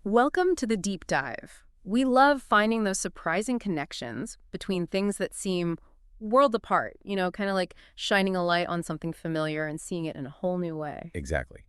Welcome to the deep dive. We love finding those surprising connections between things that seem world apart, kind of like shining a light on something familiar and seeing it in a whole new way. Exactly.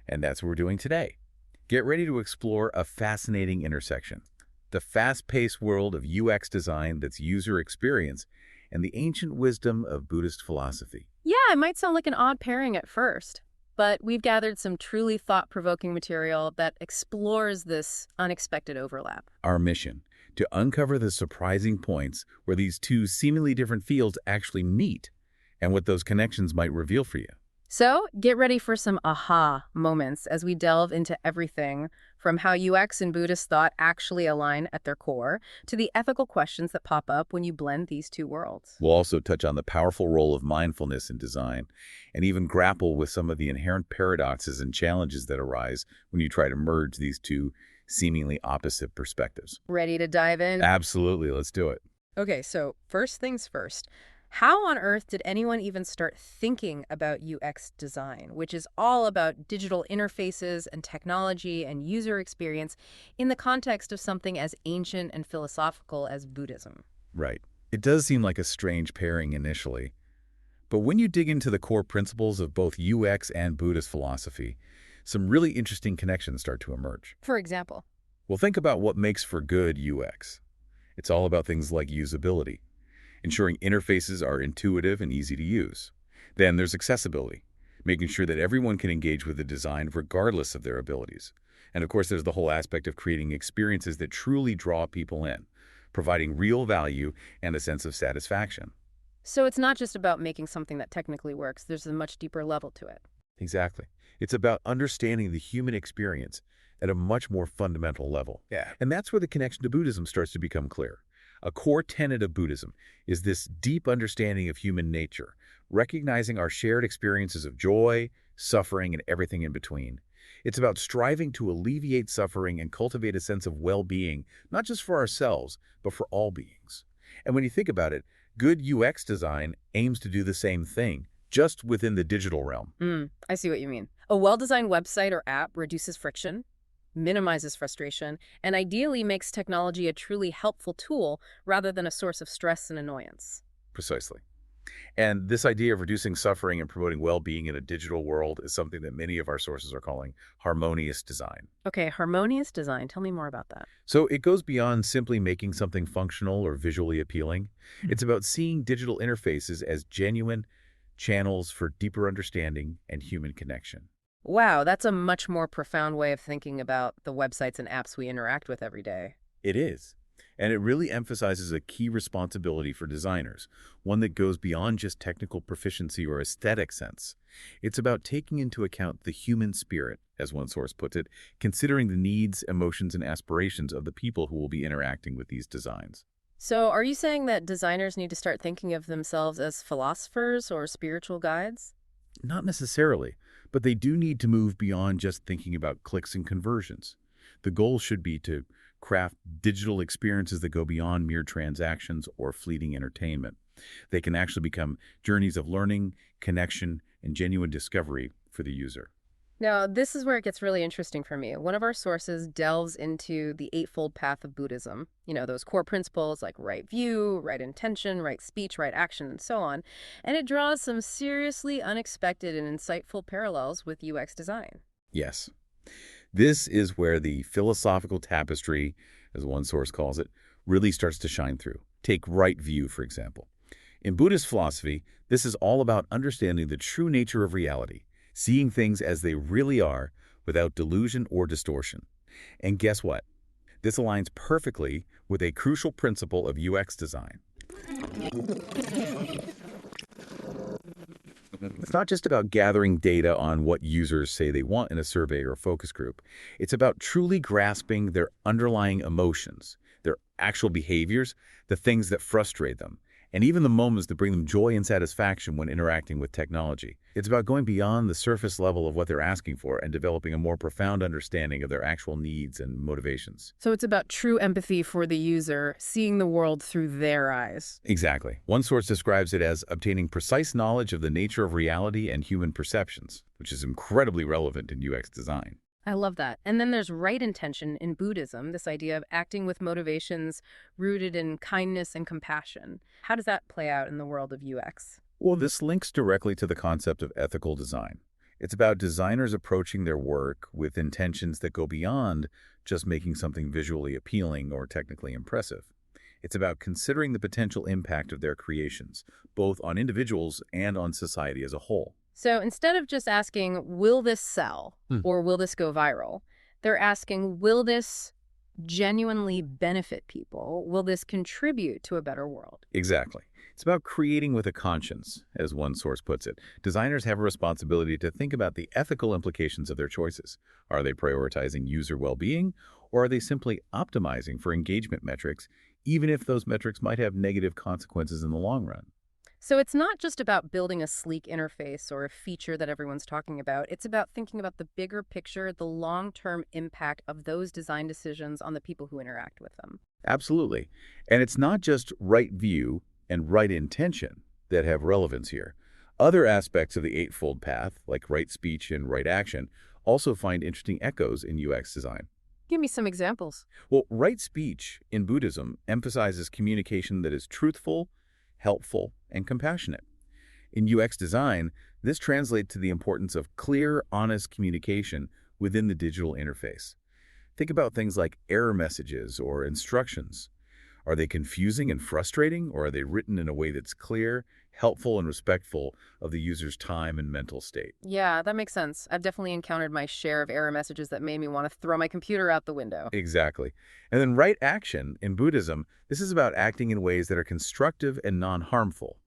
And that's what we're doing today. Get ready to explore a fascinating intersection. The fast-paced world of UX design that's user experience and the ancient wisdom of Buddhist philosophy. Yeah, it might sound like an odd pairing at first, but we've gathered some truly thought-provoking material that explores this unexpected overlap. Our mission, to uncover the surprising points where these two seemingly different fields actually meet and what those connections might reveal for you. So get ready for some aha moments as we delve into everything from how UX and Buddhist thought actually align at their core to the ethical questions that pop up when you blend these two worlds. We'll also touch on the powerful role of mindfulness in design and even grapple with some of the inherent paradoxes and challenges that arise when you try to merge these two seemingly opposite perspectives. Ready to dive in? Absolutely. Let's do it. Okay, so first things first. How on earth did anyone even start thinking about UX design, which is all about digital interfaces and technology and user experience in the context of something as ancient and philosophical as Buddhism? Right. It does seem like a strange pairing initially, but when you dig into the core principles of both UX and Buddhist philosophy, some really interesting connections start to emerge. For example. Well, think about what makes for good UX. It's all about things like usability, ensuring interfaces are intuitive and easy to use. Then there's accessibility, making sure that everyone can engage with the design regardless of their abilities. And of course, there's the whole aspect of creating experiences that truly draw people in, providing real value and a sense of satisfaction. So it's not just about making something that technically works. There's a much deeper level to it. Exactly. It's about understanding the human experience at a much more fundamental level. Yeah. And that's where the connection to Buddhism starts to become clear. A core tenet of Buddhism is this deep understanding of human nature, recognizing our shared experiences of joy, suffering, and everything in between. It's about striving to alleviate suffering and cultivate a sense of well-being, not just for ourselves, but for all beings. And when you think about it, good UX design aims to do the same thing, just within the digital realm. I see what you mean. A well-designed website or app reduces friction, minimizes frustration, and ideally makes technology a truly helpful tool rather than a source of stress and annoyance. Precisely. And this idea of reducing suffering and promoting well-being in a digital world is something that many of our sources are calling harmonious design. Okay, harmonious design. Tell me more about that. So it goes beyond simply making something functional or visually appealing. It's about seeing digital interfaces as genuine channels for deeper understanding and human connection. Wow, that's a much more profound way of thinking about the websites and apps we interact with every day. It is. And it really emphasizes a key responsibility for designers, one that goes beyond just technical proficiency or aesthetic sense. It's about taking into account the human spirit, as one source puts it, considering the needs, emotions, and aspirations of the people who will be interacting with these designs. So are you saying that designers need to start thinking of themselves as philosophers or spiritual guides? Not necessarily, but they do need to move beyond just thinking about clicks and conversions. The goal should be to craft digital experiences that go beyond mere transactions or fleeting entertainment. They can actually become journeys of learning, connection, and genuine discovery for the user. Now, this is where it gets really interesting for me. One of our sources delves into the Eightfold Path of Buddhism, those core principles like right view, right intention, right speech, right action, and so on. And it draws some seriously unexpected and insightful parallels with UX design. Yes. This is where the philosophical tapestry, as one source calls it, really starts to shine through. Take right view, for example. In Buddhist philosophy, this is all about understanding the true nature of reality, seeing things as they really are without delusion or distortion. And guess what? This aligns perfectly with a crucial principle of UX design. It's not just about gathering data on what users say they want in a survey or focus group. It's about truly grasping their underlying emotions, their actual behaviors, the things that frustrate them, and even the moments that bring them joy and satisfaction when interacting with technology. It's about going beyond the surface level of what they're asking for and developing a more profound understanding of their actual needs and motivations. So it's about true empathy for the user, seeing the world through their eyes. Exactly. One source describes it as obtaining precise knowledge of the nature of reality and human perceptions, which is incredibly relevant in UX design. I love that. And then there's right intention in Buddhism, this idea of acting with motivations rooted in kindness and compassion. How does that play out in the world of UX? Well, this links directly to the concept of ethical design. It's about designers approaching their work with intentions that go beyond just making something visually appealing or technically impressive. It's about considering the potential impact of their creations, both on individuals and on society as a whole. So instead of just asking, will this sell Hmm. or will this go viral, they're asking, will this genuinely benefit people? Will this contribute to a better world? Exactly. It's about creating with a conscience, as one source puts it. Designers have a responsibility to think about the ethical implications of their choices. Are they prioritizing user well-being, or are they simply optimizing for engagement metrics, even if those metrics might have negative consequences in the long run? So it's not just about building a sleek interface or a feature that everyone's talking about. It's about thinking about the bigger picture, the long-term impact of those design decisions on the people who interact with them. Absolutely. And it's not just right view and right intention that have relevance here. Other aspects of the Eightfold Path, like right speech and right action, also find interesting echoes in UX design. Give me some examples. Well, right speech in Buddhism emphasizes communication that is truthful, helpful, and compassionate. In UX design, this translates to the importance of clear, honest communication within the digital interface. Think about things like error messages or instructions. Are they confusing and frustrating, or are they written in a way that's clear, helpful, and respectful of the user's time and mental state? Yeah, that makes sense. I've definitely encountered my share of error messages that made me want to throw my computer out the window. Exactly. And then right action in Buddhism, this is about acting in ways that are constructive and non-harmful.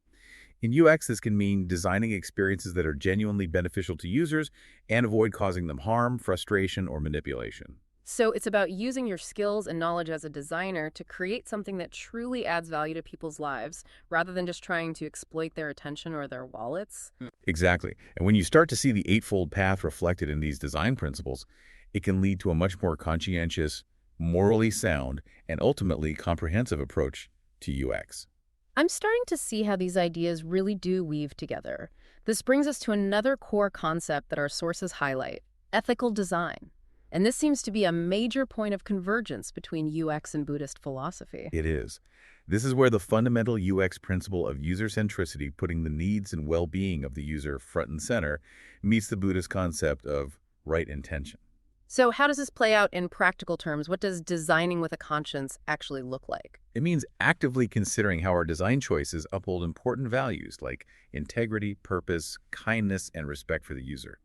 In UX, this can mean designing experiences that are genuinely beneficial to users and avoid causing them harm, frustration, or manipulation. So it's about using your skills and knowledge as a designer to create something that truly adds value to people's lives, rather than just trying to exploit their attention or their wallets. Exactly. And when you start to see the Eightfold Path reflected in these design principles, it can lead to a much more conscientious, morally sound, and ultimately comprehensive approach to UX. I'm starting to see how these ideas really do weave together. This brings us to another core concept that our sources highlight: ethical design. And this seems to be a major point of convergence between UX and Buddhist philosophy. It is. This is where the fundamental UX principle of user-centricity, putting the needs and well-being of the user front and center, meets the Buddhist concept of right intention. So how does this play out in practical terms? What does designing with a conscience actually look like? It means actively considering how our design choices uphold important values like integrity, purpose, kindness, and respect for the user.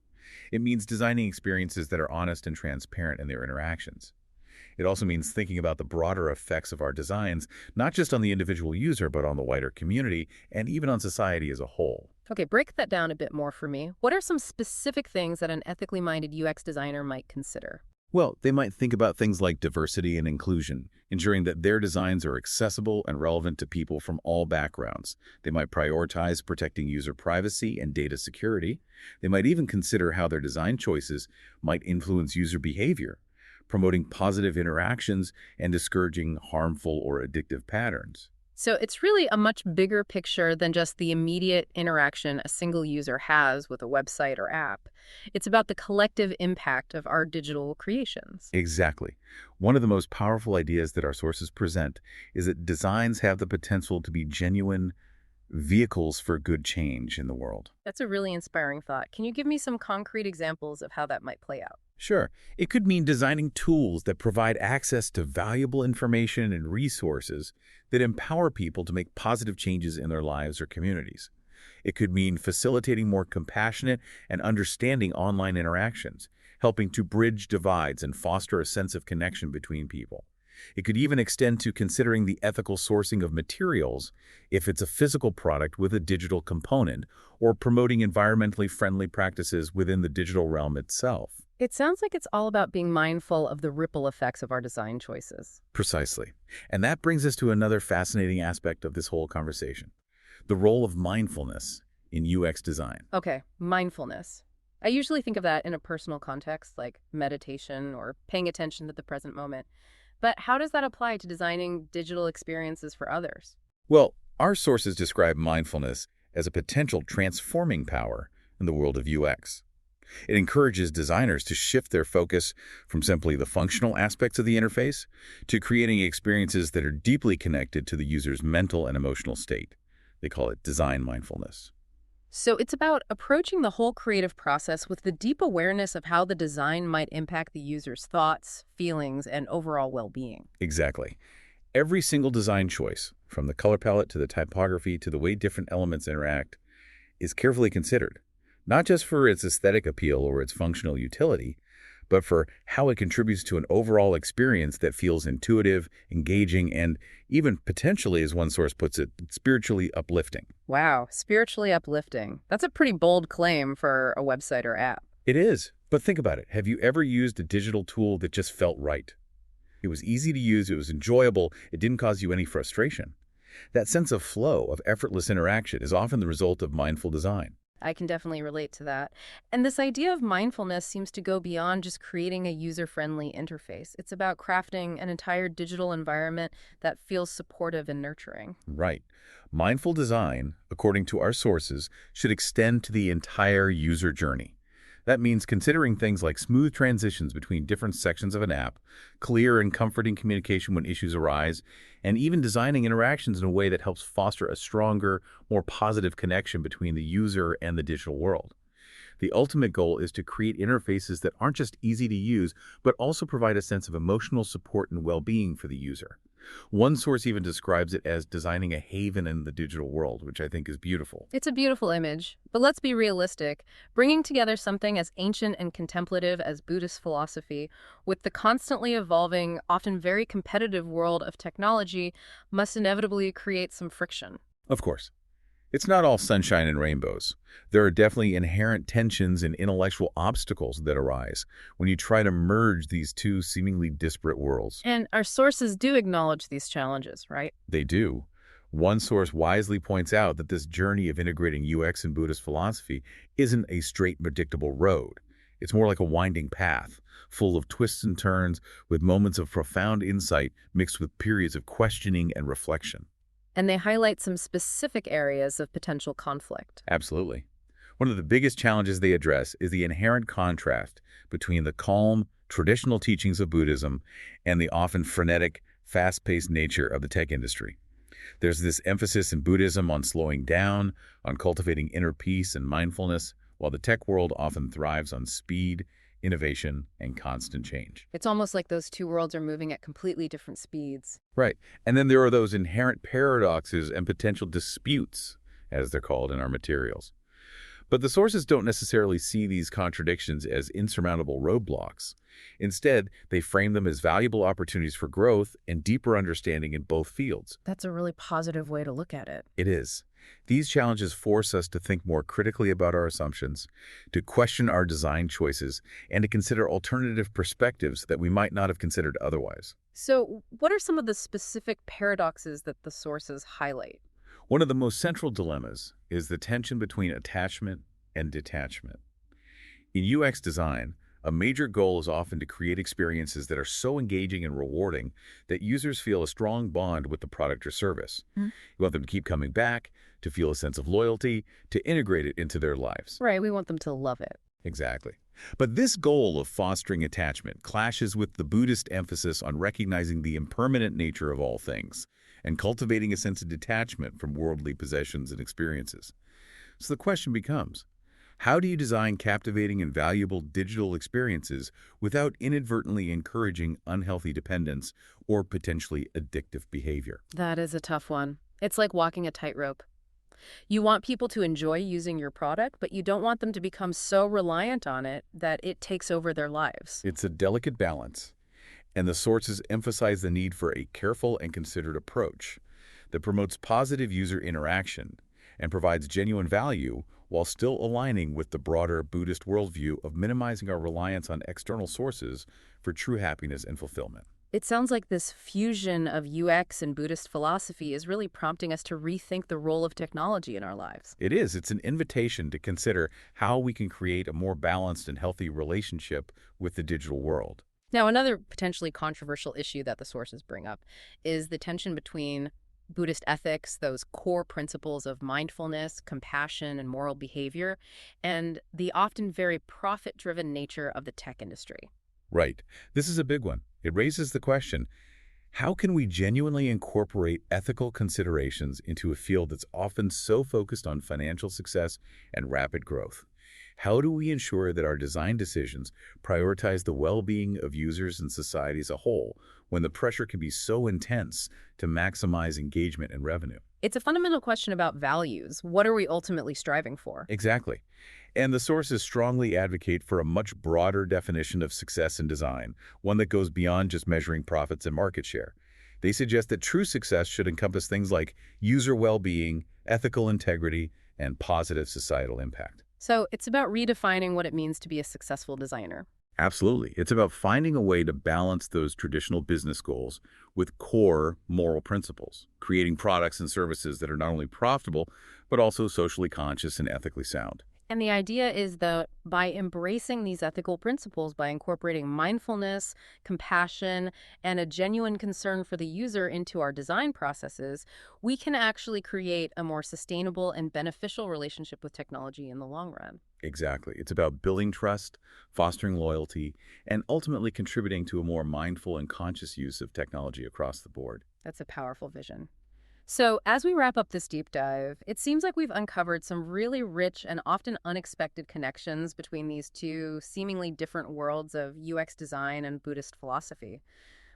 It means designing experiences that are honest and transparent in their interactions. It also means thinking about the broader effects of our designs, not just on the individual user, but on the wider community and even on society as a whole. Okay, break that down a bit more for me. What are some specific things that an ethically minded UX designer might consider? Well, they might think about things like diversity and inclusion, ensuring that their designs are accessible and relevant to people from all backgrounds. They might prioritize protecting user privacy and data security. They might even consider how their design choices might influence user behavior, promoting positive interactions and discouraging harmful or addictive patterns. So it's really a much bigger picture than just the immediate interaction a single user has with a website or app. It's about the collective impact of our digital creations. Exactly. One of the most powerful ideas that our sources present is that designs have the potential to be genuine vehicles for good change in the world. That's a really inspiring thought. Can you give me some concrete examples of how that might play out? Sure, it could mean designing tools that provide access to valuable information and resources that empower people to make positive changes in their lives or communities. It could mean facilitating more compassionate and understanding online interactions, helping to bridge divides and foster a sense of connection between people. It could even extend to considering the ethical sourcing of materials if it's a physical product with a digital component, or promoting environmentally friendly practices within the digital realm itself. It sounds like it's all about being mindful of the ripple effects of our design choices. Precisely. And that brings us to another fascinating aspect of this whole conversation: the role of mindfulness in UX design. Okay, mindfulness. I usually think of that in a personal context, like meditation or paying attention to the present moment. But how does that apply to designing digital experiences for others? Well, our sources describe mindfulness as a potential transforming power in the world of UX. It encourages designers to shift their focus from simply the functional aspects of the interface to creating experiences that are deeply connected to the user's mental and emotional state. They call it design mindfulness. So it's about approaching the whole creative process with the deep awareness of how the design might impact the user's thoughts, feelings, and overall well-being. Exactly. Every single design choice, from the color palette to the typography to the way different elements interact, is carefully considered, not just for its aesthetic appeal or its functional utility, but for how it contributes to an overall experience that feels intuitive, engaging, and even potentially, as one source puts it, spiritually uplifting. Wow, spiritually uplifting. That's a pretty bold claim for a website or app. It is, but think about it. Have you ever used a digital tool that just felt right? It was easy to use, it was enjoyable, it didn't cause you any frustration. That sense of flow, of effortless interaction, is often the result of mindful design. I can definitely relate to that. And this idea of mindfulness seems to go beyond just creating a user-friendly interface. It's about crafting an entire digital environment that feels supportive and nurturing. Right. Mindful design, according to our sources, should extend to the entire user journey. That means considering things like smooth transitions between different sections of an app, clear and comforting communication when issues arise, and even designing interactions in a way that helps foster a stronger, more positive connection between the user and the digital world. The ultimate goal is to create interfaces that aren't just easy to use, but also provide a sense of emotional support and well-being for the user. One source even describes it as designing a haven in the digital world, which I think is beautiful. It's a beautiful image, but let's be realistic. Bringing together something as ancient and contemplative as Buddhist philosophy with the constantly evolving, often very competitive world of technology must inevitably create some friction. Of course, it's not all sunshine and rainbows. There are definitely inherent tensions and intellectual obstacles that arise when you try to merge these two seemingly disparate worlds. And our sources do acknowledge these challenges, right? They do. One source wisely points out that this journey of integrating UX and Buddhist philosophy isn't a straight, predictable road. It's more like a winding path, full of twists and turns, with moments of profound insight mixed with periods of questioning and reflection. And they highlight some specific areas of potential conflict. Absolutely. One of the biggest challenges they address is the inherent contrast between the calm, traditional teachings of Buddhism and the often frenetic, fast-paced nature of the tech industry. There's this emphasis in Buddhism on slowing down, on cultivating inner peace and mindfulness, while the tech world often thrives on speed, innovation, and constant change. It's almost like those two worlds are moving at completely different speeds. Right. And then there are those inherent paradoxes and potential disputes, as they're called in our materials. But the sources don't necessarily see these contradictions as insurmountable roadblocks. Instead, they frame them as valuable opportunities for growth and deeper understanding in both fields. That's a really positive way to look at it. It is. These challenges force us to think more critically about our assumptions, to question our design choices, and to consider alternative perspectives that we might not have considered otherwise. So, what are some of the specific paradoxes that the sources highlight? One of the most central dilemmas is the tension between attachment and detachment. In UX design, a major goal is often to create experiences that are so engaging and rewarding that users feel a strong bond with the product or service. Mm. You want them to keep coming back, to feel a sense of loyalty, to integrate it into their lives. Right, we want them to love it. Exactly. But this goal of fostering attachment clashes with the Buddhist emphasis on recognizing the impermanent nature of all things and cultivating a sense of detachment from worldly possessions and experiences. So the question becomes, how do you design captivating and valuable digital experiences without inadvertently encouraging unhealthy dependence or potentially addictive behavior? That is a tough one. It's like walking a tightrope. You want people to enjoy using your product, but you don't want them to become so reliant on it that it takes over their lives. It's a delicate balance, and the sources emphasize the need for a careful and considered approach that promotes positive user interaction and provides genuine value while still aligning with the broader Buddhist worldview of minimizing our reliance on external sources for true happiness and fulfillment. It sounds like this fusion of UX and Buddhist philosophy is really prompting us to rethink the role of technology in our lives. It is. It's an invitation to consider how we can create a more balanced and healthy relationship with the digital world. Now, another potentially controversial issue that the sources bring up is the tension between Buddhist ethics, those core principles of mindfulness, compassion, and moral behavior, and the often very profit-driven nature of the tech industry. Right. This is a big one. It raises the question, how can we genuinely incorporate ethical considerations into a field that's often so focused on financial success and rapid growth? How do we ensure that our design decisions prioritize the well-being of users and society as a whole when the pressure can be so intense to maximize engagement and revenue? It's a fundamental question about values. What are we ultimately striving for? Exactly. And the sources strongly advocate for a much broader definition of success in design, one that goes beyond just measuring profits and market share. They suggest that true success should encompass things like user well-being, ethical integrity, and positive societal impact. So it's about redefining what it means to be a successful designer. Absolutely. It's about finding a way to balance those traditional business goals with core moral principles, creating products and services that are not only profitable, but also socially conscious and ethically sound. And the idea is that by embracing these ethical principles, by incorporating mindfulness, compassion, and a genuine concern for the user into our design processes, we can actually create a more sustainable and beneficial relationship with technology in the long run. Exactly. It's about building trust, fostering loyalty, and ultimately contributing to a more mindful and conscious use of technology across the board. That's a powerful vision. So, as we wrap up this deep dive, it seems like we've uncovered some really rich and often unexpected connections between these two seemingly different worlds of UX design and Buddhist philosophy.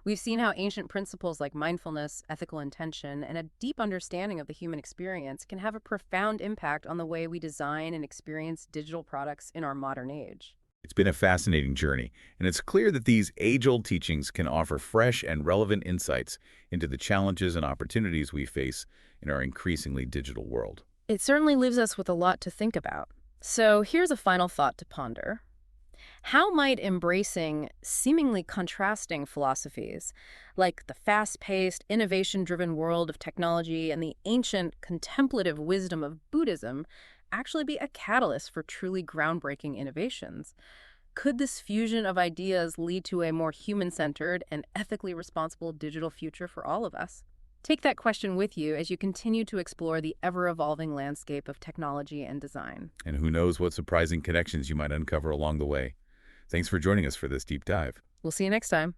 We've seen how ancient principles like mindfulness, ethical intention, and a deep understanding of the human experience can have a profound impact on the way we design and experience digital products in our modern age. It's been a fascinating journey, and it's clear that these age-old teachings can offer fresh and relevant insights into the challenges and opportunities we face in our increasingly digital world. It certainly leaves us with a lot to think about. So, here's a final thought to ponder. How might embracing seemingly contrasting philosophies, like the fast-paced, innovation-driven world of technology and the ancient contemplative wisdom of Buddhism, actually be a catalyst for truly groundbreaking innovations? Could this fusion of ideas lead to a more human-centered and ethically responsible digital future for all of us? Take that question with you as you continue to explore the ever-evolving landscape of technology and design. And who knows what surprising connections you might uncover along the way. Thanks for joining us for this deep dive. We'll see you next time.